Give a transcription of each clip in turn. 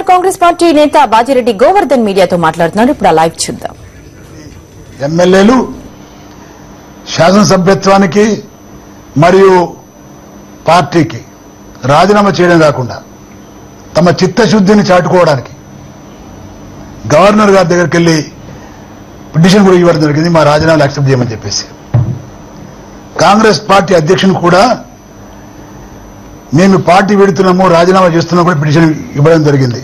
Congress party నేత బాజిరెడ్డి గోవర్ధన్ మీడియాతో మాట్లాడుతున్నారు. ఇప్పుడు లైవ్ చూద్దాం. ఎమ్మెల్యేలు శాసనసభ్యత్వానికి మరియు పార్టీకి రాజీనామా చేయడం కాకుండా తమ చిత్తశుద్ధిని చాటుకోవడానికి గవర్నర్ గారి దగ్గరికి వెళ్లి పిటిషన్ కూడా ఇవ్వడం జరిగింది. మా రాజీనామాలు యాక్సెప్ట్ చేయమని చెప్పేసి కాంగ్రెస్ పార్టీ అధ్యక్షుని కూడా మేము పార్టీ పెడుతున్నాము, రాజీనామా చేస్తున్నాం కూడా పిటిషన్ ఇవ్వడం జరిగింది.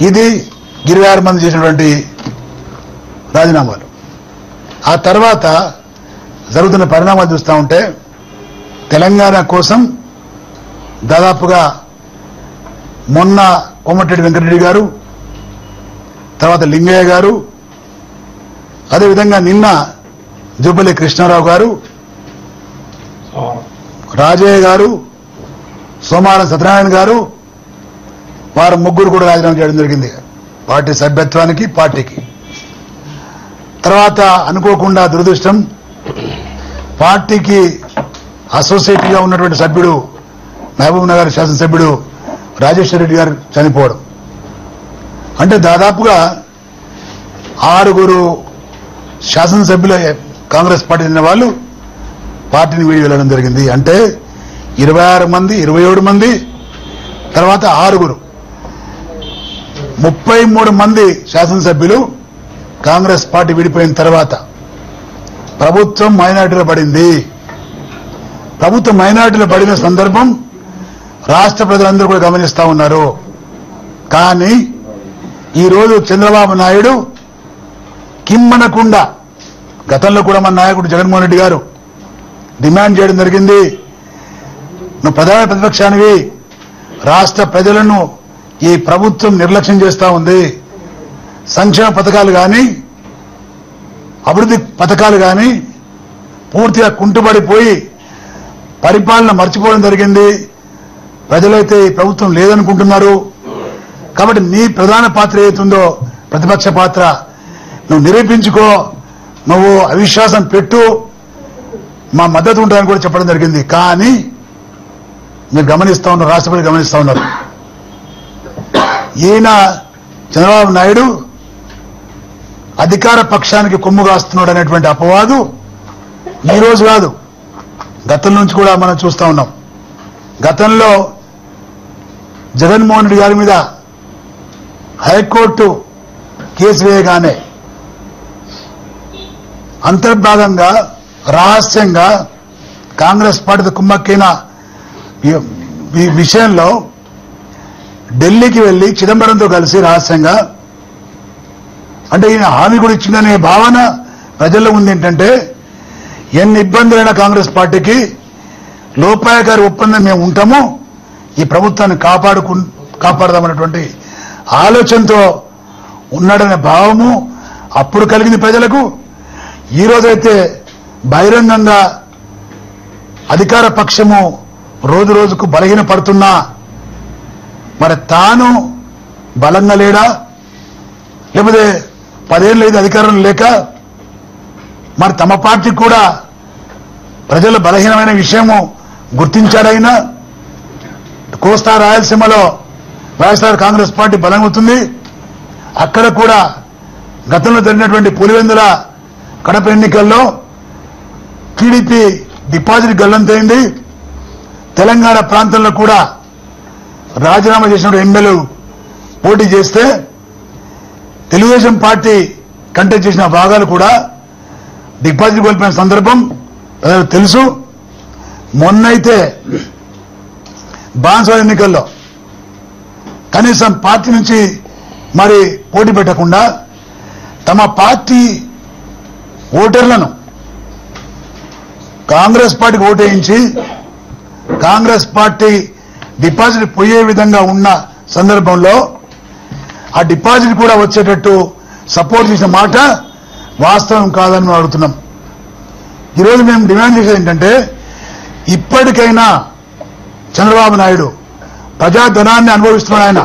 ఇది 26 మంది చేసినటువంటి రాజీనామాలు. ఆ తర్వాత జరుగుతున్న పరిణామాలు చూస్తూ ఉంటే తెలంగాణ కోసం దాదాపుగా మొన్న కోమటిరెడ్డి వెంకటరెడ్డి గారు, తర్వాత లింగయ్య గారు, అదేవిధంగా నిన్న జూపల్లి కృష్ణారావు గారు, రాజయ్య గారు, సోమవారం సత్యనారాయణ గారు, వారు ముగ్గురు కూడా రాజీనామా చేయడం జరిగింది పార్టీ సభ్యత్వానికి, పార్టీకి. తర్వాత అనుకోకుండా దురదృష్టం పార్టీకి అసోసియేట్గా ఉన్నటువంటి సభ్యుడు మహబూబ్ నగర్ శాసనసభ్యుడు రాజేశ్వర రెడ్డి గారు చనిపోవడం. అంటే దాదాపుగా 6 శాసనసభ్యుల కాంగ్రెస్ పార్టీ చెందిన వాళ్ళు పార్టీని వీడి వెళ్ళడం జరిగింది. అంటే 26 మంది, 27 మంది, తర్వాత 6 33 మంది శాసనసభ్యులు కాంగ్రెస్ పార్టీ విడిపోయిన తర్వాత ప్రభుత్వం మైనార్టీలో పడింది. ప్రభుత్వం మైనార్టీలో పడిన సందర్భం రాష్ట్ర ప్రజలందరూ కూడా గమనిస్తా ఉన్నారు. కానీ ఈరోజు చంద్రబాబు నాయుడు కిమ్మనకుండా, గతంలో కూడా మన నాయకుడు జగన్మోహన్ రెడ్డి గారు డిమాండ్ చేయడం జరిగింది, నువ్వు ప్రధాన ప్రతిపక్షానివి, రాష్ట్ర ప్రజలను ఈ ప్రభుత్వం నిర్లక్ష్యం చేస్తా ఉంది, సంక్షేమ పథకాలు కానీ అభివృద్ధి పథకాలు కానీ పూర్తిగా కుంటుపడిపోయి పరిపాలన మర్చిపోవడం జరిగింది, ప్రజలైతే ఈ ప్రభుత్వం లేదనుకుంటున్నారు, కాబట్టి నీ ప్రధాన పాత్ర ఏతుందో ప్రతిపక్ష పాత్ర నువ్వు నిరూపించుకో, నువ్వు అవిశ్వాసం పెట్టు, మా మద్దతు ఉంటాయని కూడా చెప్పడం జరిగింది. కానీ మీరు గమనిస్తా ఉన్నారు, రాష్ట్రపతి గమనిస్తా ఉన్నారు, ఈయన చంద్రబాబు నాయుడు అధికార పక్షానికి కొమ్ము కాస్తున్నాడు అనేటువంటి అపవాదు ఈ రోజు కాదు, గతం నుంచి కూడా మనం చూస్తా ఉన్నాం. గతంలో జగన్మోహన్ రెడ్డి గారి మీద హైకోర్టు కేసు వేయగానే అంతర్భాగంగా రహస్యంగా కాంగ్రెస్ పార్టీతో కుమ్మక్కైన ఈ విషయంలో ఢిల్లీకి వెళ్లి చిదంబరంతో కలిసి రహస్యంగా, అంటే ఈయన హామీ కూడా ఇచ్చిందనే భావన ప్రజల్లో ఉంది. ఏంటంటే ఎన్ని ఇబ్బందులైన కాంగ్రెస్ పార్టీకి లోపాయకారి ఒప్పందం మేము ఉంటాము, ఈ ప్రభుత్వాన్ని కాపాడదామన్నటువంటి ఆలోచనతో ఉన్నాడనే భావము అప్పుడు కలిగింది ప్రజలకు. ఈ రోజైతే బహిరంగంగా అధికార పక్షము రోజు రోజుకు బలహీన పడుతున్నా మరి తాను బలంగా లేడా, లేకపోతే 10 ఏళ్ళు అయితే అధికారం లేక మరి తమ పార్టీ కూడా ప్రజల బలహీనమైన విషయము గుర్తించాడైనా. కోస్తా రాయలసీమలో వైఎస్ఆర్ కాంగ్రెస్ పార్టీ బలమవుతుంది, అక్కడ కూడా గతంలో జరిగినటువంటి పులివెందుల కడప ఎన్నికల్లో టీడీపీ డిపాజిట్ గల్లంతైంది. తెలంగాణ ప్రాంతంలో కూడా రాజీనామా చేసిన ఎమ్మెల్యేలు పోటీ చేస్తే తెలుగుదేశం పార్టీ కంటెస్ట్ చేసిన భాగాలు కూడా డిపాజిట్ కోల్పోయిన సందర్భం తెలుసు. మొన్నైతే బాన్స్వాడ ఎన్నికల్లో కనీసం పార్టీ నుంచి మరి పోటీ పెట్టకుండా తమ పార్టీ ఓటర్లను కాంగ్రెస్ పార్టీకి ఓటేయించి కాంగ్రెస్ పార్టీ డిపాజిట్ పోయే విధంగా ఉన్న సందర్భంలో ఆ డిపాజిట్ కూడా వచ్చేటట్టు సపోర్ట్ చేసిన మాట వాస్తవం కాదని మేము అడుగుతున్నాం. ఈరోజు మేము డిమాండ్ చేసేది ఏంటంటే ఇప్పటికైనా చంద్రబాబు నాయుడు ప్రజాధనాన్ని అనుభవిస్తున్నాడు. ఆయన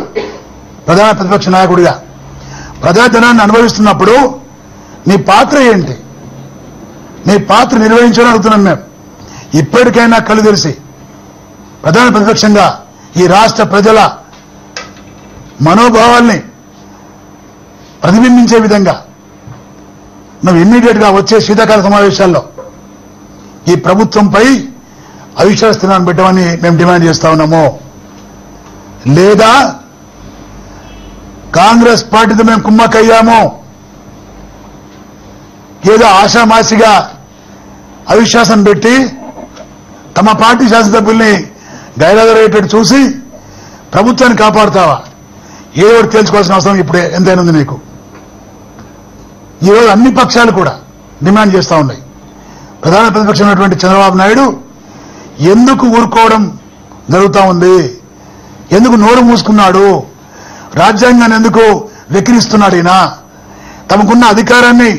ప్రధాన ప్రతిపక్ష నాయకుడిగా ప్రజాధనాన్ని అనుభవిస్తున్నప్పుడు నీ పాత్ర ఏంటి, నీ పాత్ర నిర్వహించాలని అడుగుతున్నాం మేము. ఇప్పటికైనా కళ్ళు తెరిచి ప్రధాన ప్రతిపక్షంగా ఈ రాష్ట్ర ప్రజల మనోభావాల్ని ప్రతిబింబించే విధంగా నువ్వు ఇమ్మీడియట్ గా వచ్చే శీతాకాల సమావేశాల్లో ఈ ప్రభుత్వంపై అవిశ్వాస తీర్మానం పెట్టమని మేము డిమాండ్ చేస్తా ఉన్నాము. లేదా కాంగ్రెస్ పార్టీతో మేము కుమ్మక్కయ్యాము, ఏదో ఆషామాసిగా అవిశ్వాసం పెట్టి తమ పార్టీ శాసనసభ్యుల్ని గైరాదరేటట్టు చూసి ప్రభుత్వాన్ని కాపాడుతావా? ఏదో ఒకటి తేల్చుకోవాల్సిన అవసరం ఇప్పుడు ఎంతైనా ఉంది నీకు. ఈరోజు అన్ని పక్షాలు కూడా డిమాండ్ చేస్తా ఉన్నాయి. ప్రధాన ప్రతిపక్షమైనటువంటి చంద్రబాబు నాయుడు ఎందుకు ఊరుకోవడం జరుగుతూ ఉంది? ఎందుకు నోరు మూసుకున్నాడు? రాజ్యాంగాన్ని ఎందుకు వెక్కిరిస్తున్నాడు? ఈయన తమకున్న అధికారాన్ని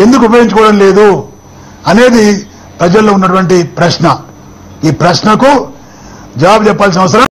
ఎందుకు ఉపయోగించుకోవడం లేదు అనేది ప్రజల్లో ఉన్నటువంటి ప్రశ్న. ఈ ప్రశ్నకు జవాబు చెప్పాల్సిన అవసరం